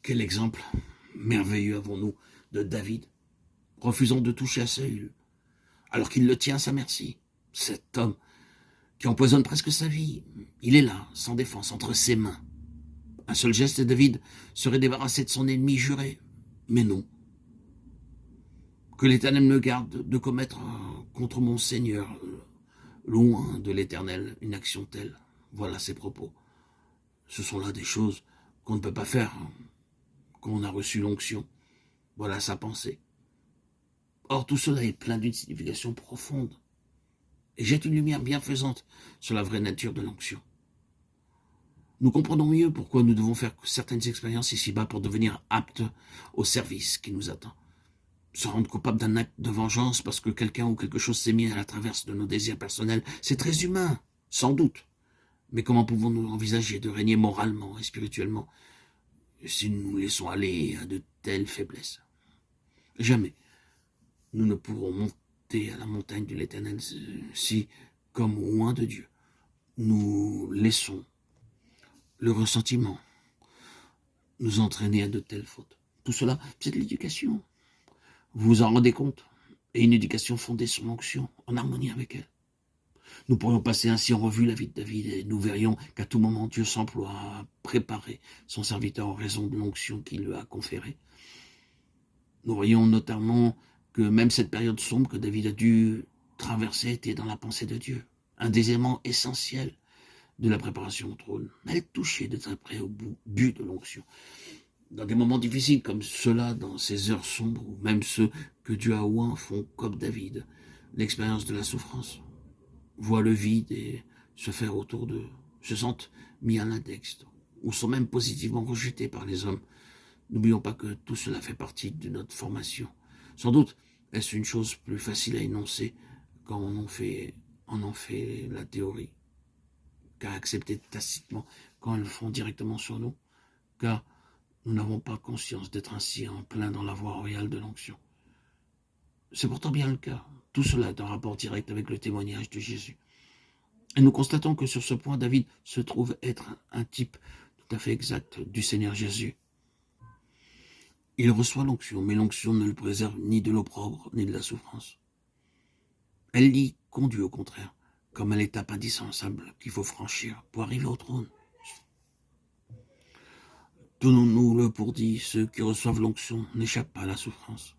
Quel exemple merveilleux avons-nous de David, refusant de toucher à Saül, alors qu'il le tient à sa merci. Cet homme qui empoisonne presque sa vie, il est là, sans défense, entre ses mains. Un seul geste et David serait débarrassé de son ennemi juré. Mais non. Que l'Éternel me garde de commettre contre mon Seigneur, loin de l'Éternel, une action telle. Voilà ses propos. Ce sont là des choses qu'on ne peut pas faire quand on a reçu l'onction. Voilà sa pensée. Or, tout cela est plein d'une signification profonde et jette une lumière bienfaisante sur la vraie nature de l'onction. Nous comprenons mieux pourquoi nous devons faire certaines expériences ici-bas pour devenir aptes au service qui nous attend. Se rendre coupable d'un acte de vengeance parce que quelqu'un ou quelque chose s'est mis à la traverse de nos désirs personnels, c'est très humain, sans doute. Mais comment pouvons-nous envisager de régner moralement et spirituellement si nous nous laissons aller à de telles faiblesses? Jamais nous ne pourrons monter à la montagne de l'Éternel si, comme loin de Dieu, nous laissons le ressentiment nous entraîner à de telles fautes. Tout cela, c'est de l'éducation. Vous vous en rendez compte? Et une éducation fondée sur l'onction, en harmonie avec elle. Nous pourrions passer ainsi en revue la vie de David et nous verrions qu'à tout moment Dieu s'emploie à préparer son serviteur en raison de l'onction qu'il lui a conférée. Nous voyons notamment que même cette période sombre que David a dû traverser était dans la pensée de Dieu, un des éléments essentiels de la préparation au trône. Elle touchait de très près au but de l'onction. Dans des moments difficiles comme ceux-là, dans ces heures sombres, ou même ceux que Dieu a oint font comme David, l'expérience de la souffrance, voient le vide et se faire autour d'eux, se sentent mis à l'index, ou sont même positivement rejetés par les hommes. N'oublions pas que tout cela fait partie de notre formation. Sans doute est-ce une chose plus facile à énoncer quand on en fait la théorie, qu'à accepter tacitement quand elles le font directement sur nous, car nous n'avons pas conscience d'être ainsi en plein dans la voie royale de l'onction. C'est pourtant bien le cas. Tout cela est en rapport direct avec le témoignage de Jésus. Et nous constatons que sur ce point, David se trouve être un type tout à fait exact du Seigneur Jésus. Il reçoit l'onction, mais l'onction ne le préserve ni de l'opprobre, ni de la souffrance. Elle l'y conduit au contraire, comme à l'étape indispensable qu'il faut franchir pour arriver au trône. Tenons-nous-le pour dit, ceux qui reçoivent l'onction n'échappent pas à la souffrance.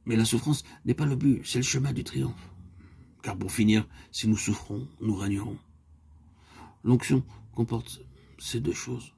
Mais la souffrance n'est pas le but, c'est le chemin du triomphe. Car pour finir, si nous souffrons, nous régnerons. L'onction comporte ces deux choses.